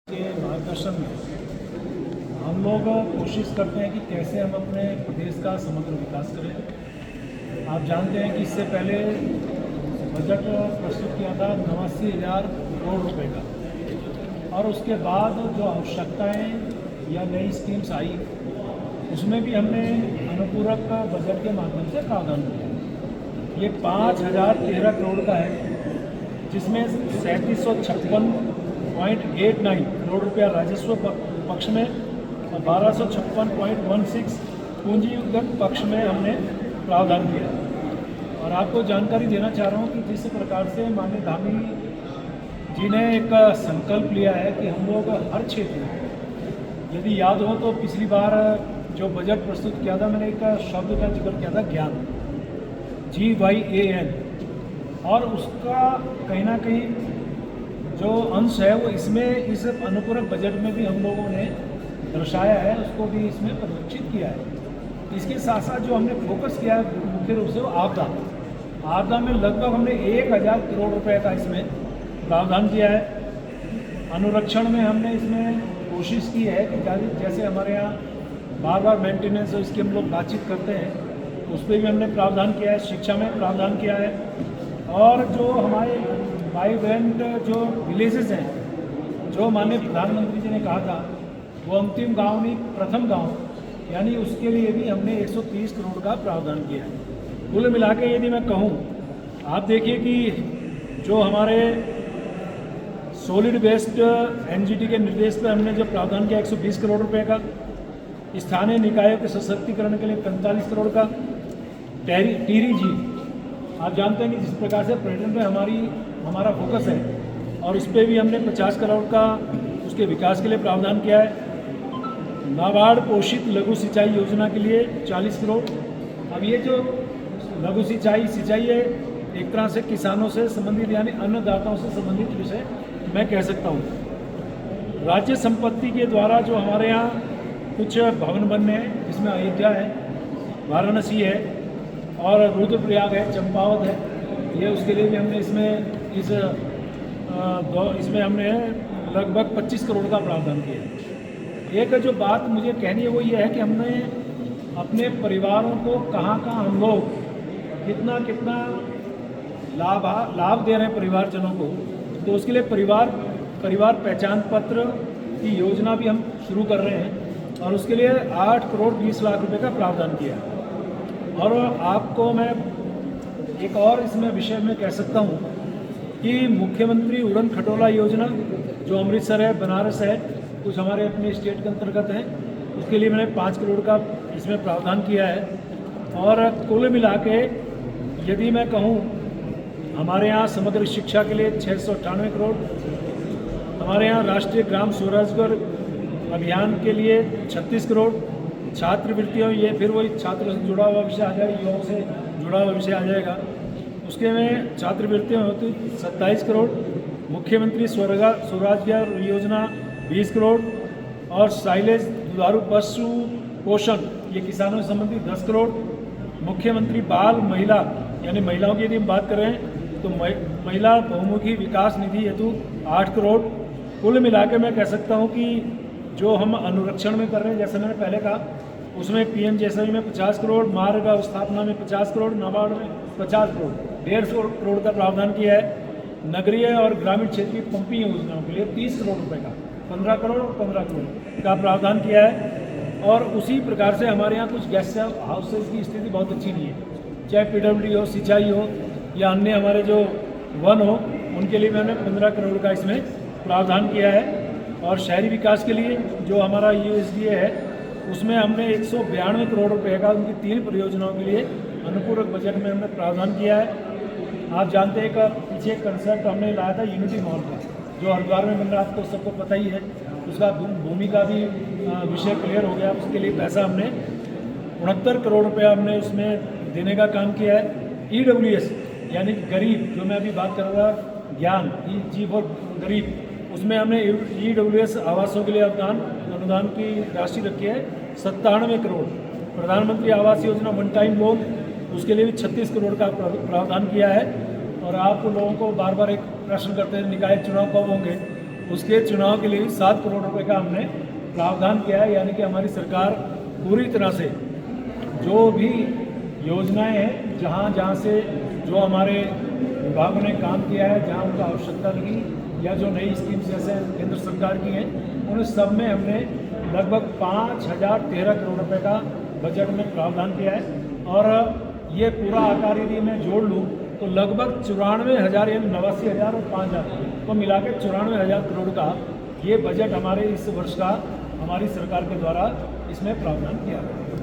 के मार्गदर्शन में हम लोग कोशिश करते हैं कि कैसे हम अपने प्रदेश का समग्र विकास करें। आप जानते हैं कि इससे पहले बजट प्रस्तुत किया था 89,000 करोड़ रुपए का, और उसके बाद जो आवश्यकताएं या नई स्कीम्स आई उसमें भी हमने अनुपूरक बजट के माध्यम से प्रावधान किया। ये 5,013 करोड़ का है, जिसमें 3756.89 करोड़ रुपया राजस्व पक्ष में और 1256.16 पूंजीगत पक्ष में हमने प्रावधान किया। और आपको जानकारी देना चाह रहा हूँ कि जिस प्रकार से माननीय धामी जी ने एक संकल्प लिया है कि हम लोग हर क्षेत्र में, यदि याद हो तो पिछली बार जो बजट प्रस्तुत किया था मैंने एक शब्द का जिक्र किया था, ज्ञान, GYAN, और उसका कहीं ना कहीं जो अंश है वो इसमें इस अनुपूरक बजट में भी हम लोगों ने दर्शाया है, उसको भी इसमें परिलक्षित किया है। इसके साथ साथ जो हमने फोकस किया है मुख्य रूप से वो आपदा में लगभग हमने 1,000 करोड़ रुपए का इसमें प्रावधान किया है। अनुरक्षण में हमने इसमें कोशिश की है कि जैसे हमारे यहाँ बार बार मेंटेनेंस और इसकी हम लोग बातचीत करते हैं, उस पर भी हमने प्रावधान किया है। शिक्षा में प्रावधान किया है, और जो हमारे वाइब्रेंट जो विलेजेस हैं, जो माननीय प्रधानमंत्री जी ने कहा था वो अंतिम गांव नहीं प्रथम गांव, यानी उसके लिए भी हमने 130 करोड़ का प्रावधान किया है। कुल मिला के यदि मैं कहूँ, आप देखिए कि जो हमारे सॉलिड वेस्ट NGT के निर्देश पर हमने जो प्रावधान किया 120 करोड़ रुपए का, स्थानीय निकायों के सशक्तिकरण के लिए 45 करोड़ का, टीरी जी, आप जानते हैं कि जिस प्रकार से पर्यटन पे हमारा फोकस है, और उस पर भी हमने 50 करोड़ का उसके विकास के लिए प्रावधान किया है। नाबार्ड पोषित लघु सिंचाई योजना के लिए 40 करोड़। अब ये जो लघु सिंचाई है एक तरह से किसानों से संबंधित यानी अन्नदाताओं से संबंधित विषय मैं कह सकता हूँ। राज्य संपत्ति के द्वारा जो हमारे यहाँ कुछ भवन बनने हैं, जिसमें अयोध्या है, वाराणसी है और रुद्रप्रयाग है, चंपावत है, ये उसके लिए भी हमने इसमें हमने लगभग 25 करोड़ का प्रावधान किया है। एक जो बात मुझे कहनी है वो ये है कि हमने अपने परिवारों को कहाँ हम लोग कितना लाभ दे रहे हैं परिवारजनों को, तो उसके लिए परिवार पहचान पत्र की योजना भी हम शुरू कर रहे हैं, और उसके लिए 8 करोड़ 20 लाख रुपए का प्रावधान किया है। और आपको मैं एक और इसमें विषय में कह सकता हूँ कि मुख्यमंत्री उड़न खटोला योजना जो अमृतसर है, बनारस है, कुछ हमारे अपने स्टेट के अंतर्गत हैं, उसके लिए मैंने 5 करोड़ का इसमें प्रावधान किया है। और कुल मिला के यदि मैं कहूँ, हमारे यहाँ समग्र शिक्षा के लिए 698 करोड़, हमारे यहाँ राष्ट्रीय ग्राम स्वरोजगार अभियान के लिए 36 करोड़, छात्रवृत्तियों, ये फिर वही छात्रों से जुड़ा हुआ विषय आ जाएगा, युवाओं से जुड़ा हुआ विषय आ जाएगा, उसके में छात्रवृत्तियाँ होती 27 करोड़, मुख्यमंत्री स्वरोजगार योजना 20 करोड़, और साइलेज दुधारू पशु पोषण ये किसानों से संबंधित 10 करोड़, मुख्यमंत्री बाल महिला यानी महिलाओं की यदि हम बात कर रहे हैं तो महिला बहुमुखी विकास निधि हेतु 8 करोड़। कुल मिला के मैं कह सकता हूँ कि जो हम अनुरक्षण में कर रहे हैं, जैसे मैंने पहले कहा, उसमें PMJSY में 50 करोड़, मार्ग स्थापना में 50 करोड़, नाबार्ड में 50 करोड़, 150 करोड़ का प्रावधान किया है। नगरीय और ग्रामीण क्षेत्र की पंपिंग योजनाओं के लिए 30 करोड़ रुपए का 15 करोड़ और 15 करोड़ का प्रावधान किया है। और उसी प्रकार से हमारे यहाँ कुछ गेस्ट हाउसेज की स्थिति बहुत अच्छी नहीं है, चाहे PWD हो, सिंचाई हो या अन्य हमारे जो वन हो, उनके लिए मैंने 15 करोड़ का इसमें प्रावधान किया है। और शहरी विकास के लिए जो हमारा USDA है, उसमें हमने 192 करोड़ रुपए का उनकी 3 परियोजनाओं के लिए अनुपूरक बजट में हमने प्रावधान किया है। आप जानते हैं कि पीछे एक कंसेप्ट हमने लाया था यूनिटी मॉल का, जो हरिद्वार में बन रहा, आपको सबको पता ही है, उसका भूमि का भी विषय क्लियर हो गया, उसके लिए पैसा हमने 69 करोड़ रुपया हमने उसमें देने का काम किया है। EWS यानी गरीब, जो मैं अभी बात कर रहा था, ज्ञान G फॉर गरीब, उसमें हमने EWS आवासों के लिए अनुदान की राशि रखी है 97 करोड़। प्रधानमंत्री Awas Yojana one time loan, उसके लिए भी 36 करोड़ का प्रावधान किया है। और आप लोगों को बार बार एक प्रश्न करते हैं निकाय चुनाव कब होंगे, उसके चुनाव के लिए भी 7 करोड़ रुपए का हमने प्रावधान किया है। यानी कि हमारी सरकार पूरी तरह से जो भी योजनाएं हैं, जहाँ जहाँ से जो हमारे विभागों ने काम किया है, जहाँ उनका आवश्यकता लगी, या जो नई स्कीम्स जैसे केंद्र सरकार की हैं, उन सब में हमने लगभग 5013 करोड़ रुपए का बजट में प्रावधान किया है। और ये पूरा आकार यदि मैं जोड़ लूँ तो लगभग 94,000 यानी 89,000 और 5,000 को मिला के 94,000 करोड़ का ये बजट हमारे इस वर्ष का हमारी सरकार के द्वारा इसमें प्रावधान किया है।